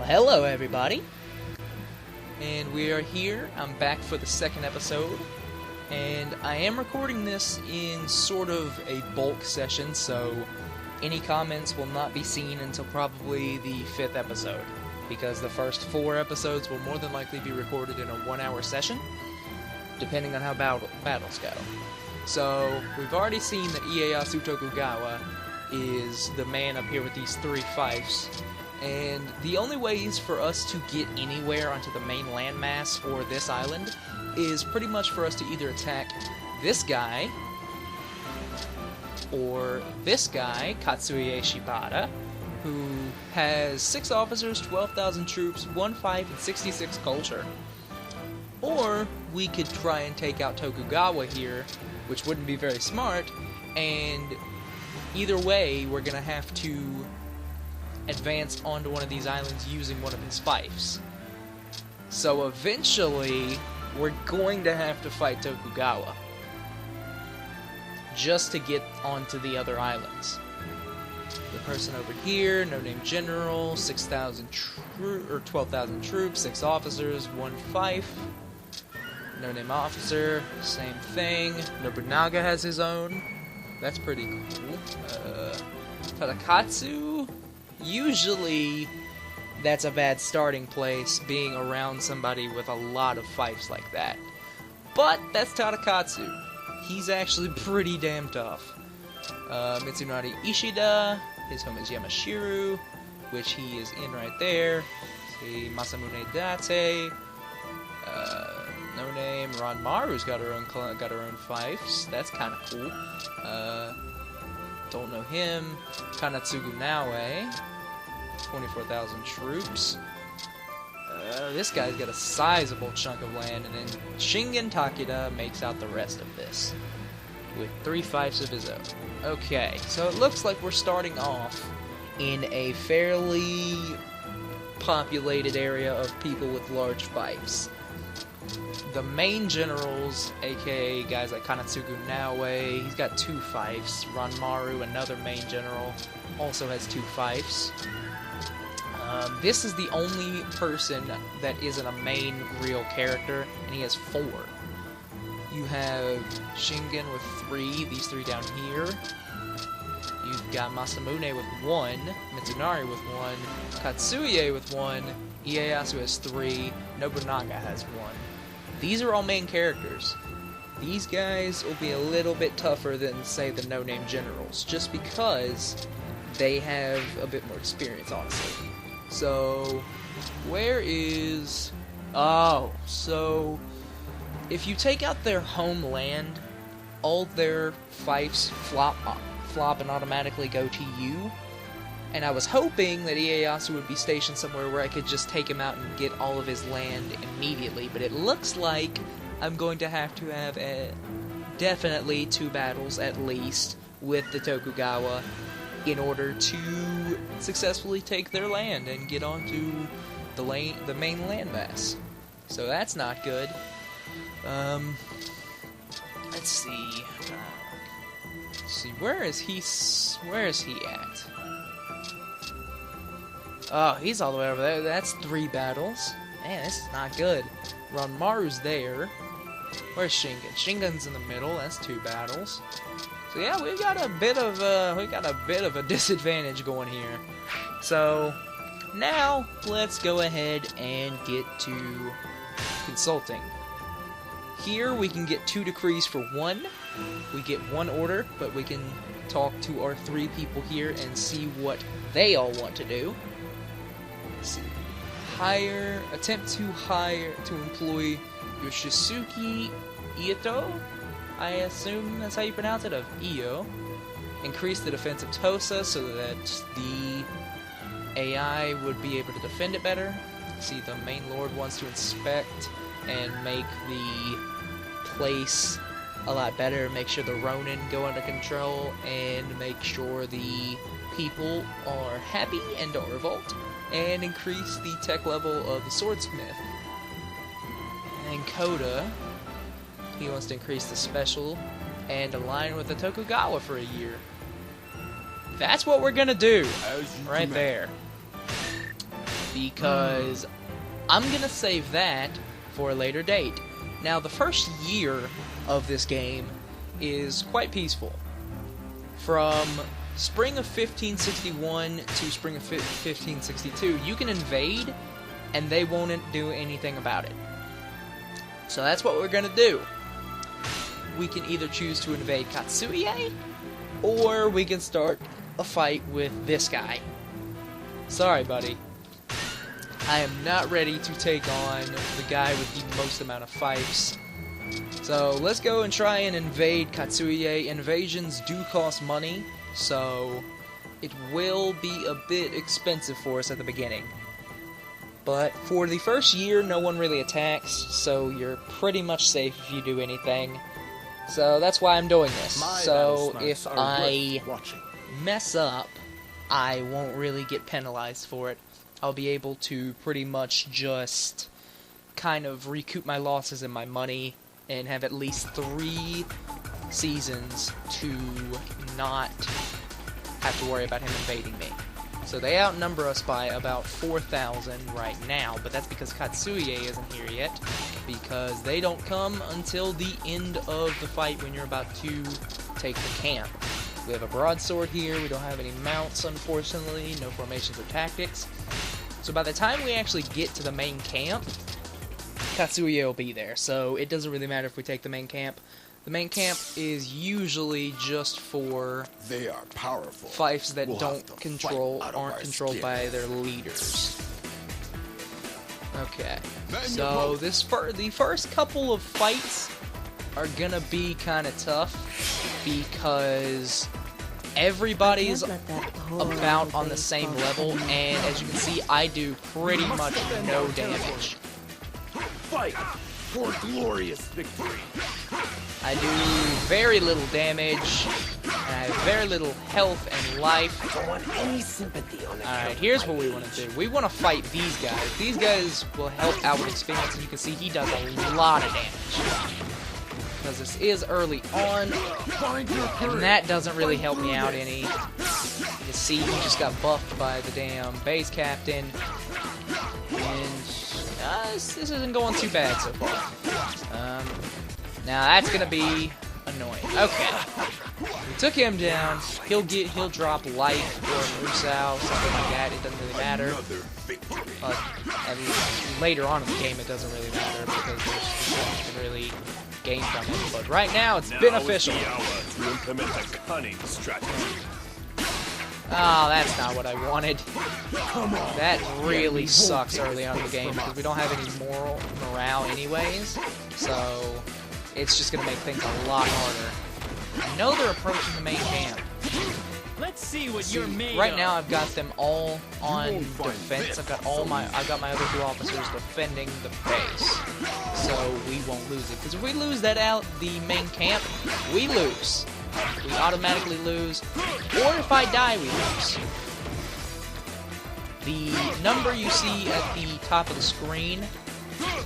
Hello everybody, and we are here. I'm back for the second episode, and I am recording this in sort of a bulk session, so any comments will not be seen until probably the 5th episode, because the first 4 episodes will more than likely be recorded in a 1-hour session, depending on how battles go. So, we've already seen that Ieyasu Tokugawa is the man up here with these 3 fiefs, and the only ways for us to get anywhere onto the main landmass for this island is pretty much for us to either attack this guy, or this guy, Katsuie Shibata, who has 6 officers, 12,000 troops, 1 fief, and 66 culture. Or we could try and take out Tokugawa here, which wouldn't be very smart, and either way, we're gonna have to advance onto one of these islands using one of his fiefs. So eventually, we're going to have to fight Tokugawa just to get onto the other islands. The person over here, no-name general, 6,000 or 12,000 troops, 6 officers, 1 fief. No-name officer, same thing. Nobunaga has his own. That's pretty cool. Tadakatsu, usually that's a bad starting place, being around somebody with a lot of fiefs like that. But that's Tadakatsu. He's actually pretty damn tough. Mitsunari Ishida, his home is Yamashiro, which he is in right there. See, Masamune Date, no name. Ranmaru's got her own fiefs. That's kind of cool. Don't know him. Kanatsugu Naoe, 24,000 troops. This guy's got a sizable chunk of land, and then Shingen Takeda makes out the rest of this with 3 fiefs of his own. Okay, so it looks like we're starting off in a fairly populated area of people with large fiefs. The main generals, aka guys like Kanatsugu Naoe, he's got 2 fiefs. Ranmaru, another main general, also has 2 fiefs. This is the only person that isn't a main real character, and he has 4. You have Shingen with 3, these 3 down here. You've got Masamune with 1, Mitsunari with 1, Katsuie with 1, Ieyasu has 3, Nobunaga has 1. These are all main characters. These guys will be a little bit tougher than, say, the no-name generals, just because they have a bit more experience, honestly. So, where is... Oh, so if you take out their homeland, all their fiefs flop and automatically go to you. And I was hoping that Ieyasu would be stationed somewhere where I could just take him out and get all of his land immediately, but it looks like I'm going to have definitely 2 battles at least with the Tokugawa in order to successfully take their land and get onto the main landmass. So that's not good. Let's see. Where is he at? Oh, he's all the way over there. That's 3 battles. Man, this is not good. Ranmaru's there. Where's Shingen? Shingen's in the middle. That's 2 battles. So yeah, we got a bit of a disadvantage going here. So now let's go ahead and get to consulting. Here we can get 2 decrees for 1. We get 1 order, but we can talk to our 3 people here and see what they all want to do. Let's see. Attempt to employ Yoshisuke Ito, I assume that's how you pronounce it, of Iyo. Increase the defense of Tosa so that the AI would be able to defend it better. See, the main lord wants to inspect and make the place a lot better, make sure the Ronin go under control, and make sure the people are happy and don't revolt, and increase the tech level of the swordsmith. And Koda, he wants to increase the special and align with the Tokugawa for a year. That's what we're gonna do, right there. because I'm going to save that for a later date. Now, the first year of this game is quite peaceful. From spring of 1561 to spring of 1562, you can invade, and they won't do anything about it. So that's what we're going to do. We can either choose to invade Katsuie, or we can start a fight with this guy. Sorry, buddy. I am not ready to take on the guy with the most amount of fiefs. So let's go and try and invade Katsuie. Invasions do cost money, so it will be a bit expensive for us at the beginning. But for the first year, no one really attacks, so you're pretty much safe if you do anything. So that's why I'm doing this. So if I mess up, I won't really get penalized for it. I'll be able to pretty much just kind of recoup my losses and my money and have at least 3 seasons to not have to worry about him invading me. So they outnumber us by about 4,000 right now, but that's because Katsuie isn't here yet, because they don't come until the end of the fight when you're about to take the camp. We have a broadsword here, we don't have any mounts unfortunately, no formations or tactics. So by the time we actually get to the main camp, Katsuie will be there, so it doesn't really matter if we take the main camp. The main camp is usually just for fiefs that aren't controlled by their leaders. Okay, so the first couple of fights are gonna be kind of tough because everybody's about on the same level, and as you can see, I do pretty much no damage. Fight for glorious victory. I do very little damage, and I have very little health and life. Alright, here's what we want to do. We want to fight these guys. These guys will help out with experience, and you can see he does a lot of damage. Because this is early on, and that doesn't really help me out any. You see, he just got buffed by the damn base captain, and this isn't going too bad so far. Now that's gonna be annoying. Okay, we took him down. He'll drop life or Musou, something like that. It doesn't really matter. I mean, later on in the game, it doesn't really matter because there's nothing to really gain from it. But right now, it's beneficial. To implement a cunning strategy. Oh, that's not what I wanted. That really sucks early on in the game because we don't have any morale anyways. So it's just going to make things a lot harder. I know they're approaching the main camp. Let's see what you're made right of. now I've got them all on defense. I've got my other 2 officers defending the base. So we won't lose it. Because if we lose that out, the main camp, we lose. We automatically lose. Or if I die, we lose. The number you see at the top of the screen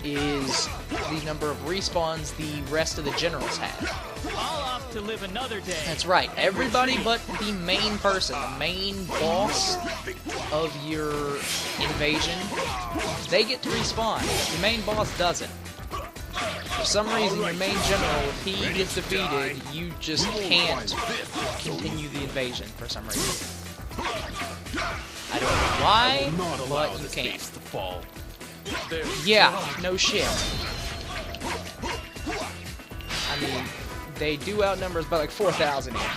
is the number of respawns the rest of the generals have. All off to live another day. That's right. Everybody but the main person, the main boss of your invasion, they get to respawn. The main boss doesn't. For some reason, your main general, if he gets defeated, you just can't continue the invasion for some reason. I don't know why, but you can't. Yeah, no shit. I mean, they do outnumber us by like 4,000 here.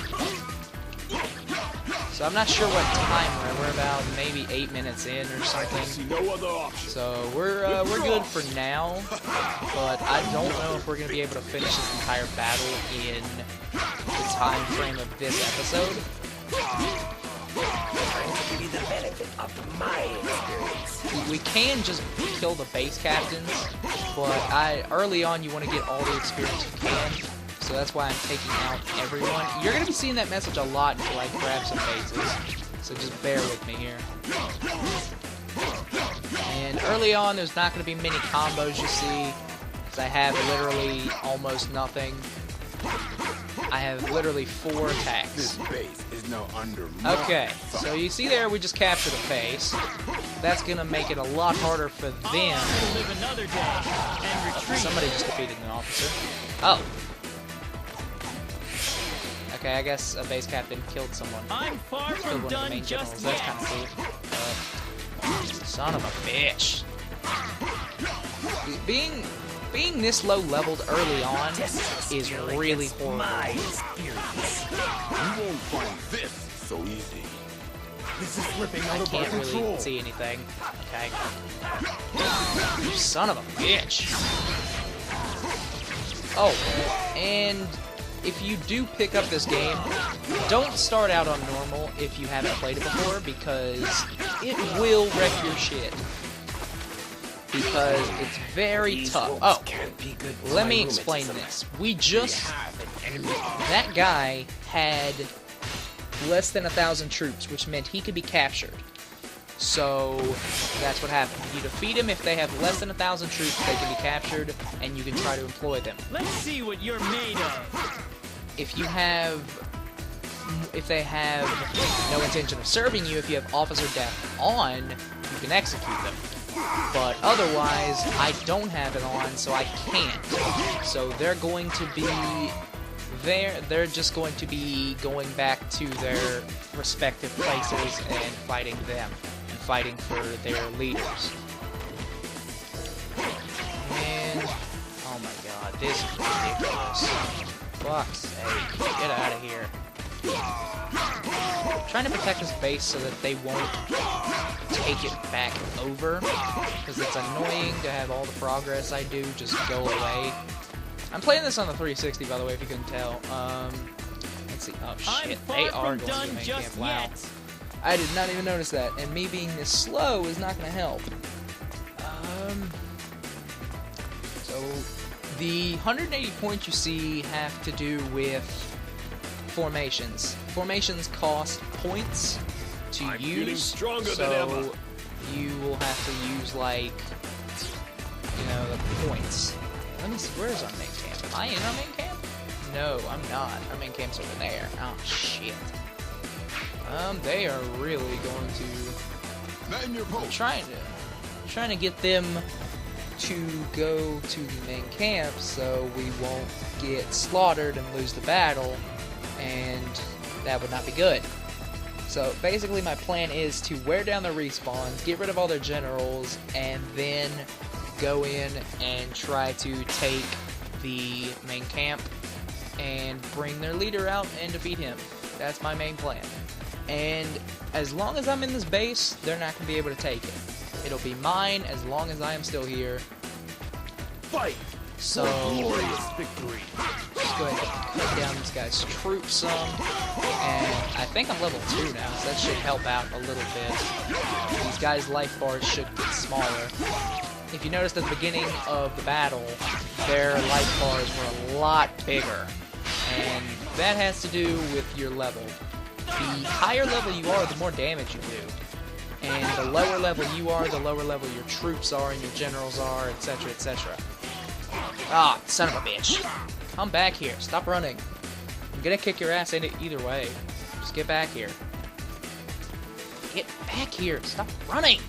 So I'm not sure what time we're at. We're about maybe 8 minutes in or something. So we're good for now, but I don't know if we're gonna be able to finish this entire battle in the time frame of this episode. We can just kill the base captains, but early on you want to get all the experience you can. So that's why I'm taking out everyone. You're going to be seeing that message a lot until I grab some bases. So just bear with me here. And early on, there's not going to be many combos you see, because I have literally almost nothing. I have literally 4 attacks. This base is now under Okay, so you see there, we just captured a base. that's gonna make it a lot harder for them. To live another day and retreat. Somebody just defeated an officer. Oh. Okay, I guess a base captain killed someone. I'm far Killed from one of the done main generals. just That's yet. kind of cool. Son of a bitch. Being this low leveled early on is really horrible. You won't find this so easy. This is slipping out of our Can't control. really see anything. Okay. You son of a bitch. Oh, and if you do pick up this game, don't start out on normal if you haven't played it before, because it will wreck your shit. Because it's very tough. Oh, let me explain this. That guy had less than 1,000 troops, which meant he could be captured. So that's what happened. You defeat him if they have less than 1,000 troops, they can be captured, and you can try to employ them. Let's see what you're made of. If they have no intention of serving you, if you have officer death on, you can execute them. But otherwise, I don't have it on, so I can't. So they're going to be they're just going to be going back to their respective places and fighting them, and fighting for their leaders. And oh my god, this is ridiculous. Fuck's sake, get out of here. I'm trying to protect this base so that they won't take it back over, because it's annoying to have all the progress I do just go away. I'm playing this on the 360, by the way, if you couldn't tell. Let's see. Oh shit, they are going to the main camp. Wow. I did not even notice that, and me being this slow is not going to help. So the 180 points you see have to do with formations. Formations cost points to I'm feeling use, stronger so than ever. you will have to use, like, you know, the points. Let me see, where's our main camp? Am I in our main camp? No, I'm not. Our main camp's over there. Oh shit. They are really going to Name your post. trying to get them to go to the main camp so we won't get slaughtered and lose the battle, and that would not be good. So basically my plan is to wear down their respawns, get rid of all their generals, and then go in and try to take the main camp and bring their leader out and defeat him. That's my main plan. And as long as I'm in this base, they're not going to be able to take it. It'll be mine as long as I am still here. Fight So for glorious victory. just go ahead and cut down this guy's troops some. And I think I'm level 2 now, so that should help out a little bit. These guys' life bars should get smaller. If you noticed at the beginning of the battle, their life bars were a lot bigger. And that has to do with your level. The higher level you are, the more damage you do. And the lower level you are, the lower level your troops are and your generals are, etc., etc. Ah, son of a bitch. Come back here. Stop running. I'm gonna kick your ass in it either way. Just get back here. Get back here. Stop running.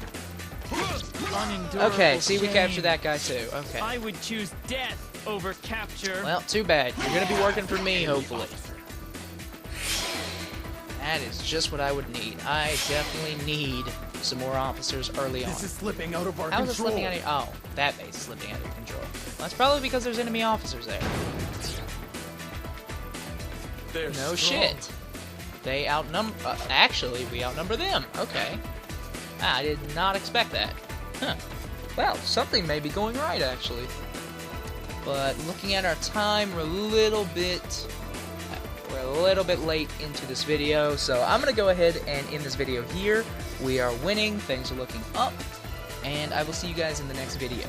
Okay, see, we captured that guy too. Okay. I would choose death over capture. Well, too bad. You're gonna be working for me, hopefully. That is just what I would need. I definitely need some more officers early on. This is slipping out of our How is it control. slipping out of... Oh, that base is slipping out of control. Well, that's probably because there's enemy officers there. They're No strong. shit. They outnumber... actually, we outnumber them. Okay. I did not expect that. Huh. Well, something may be going right, actually. But looking at our time, we're a little bit late into this video, so I'm going to go ahead and end this video here. We are winning, things are looking up, and I will see you guys in the next video.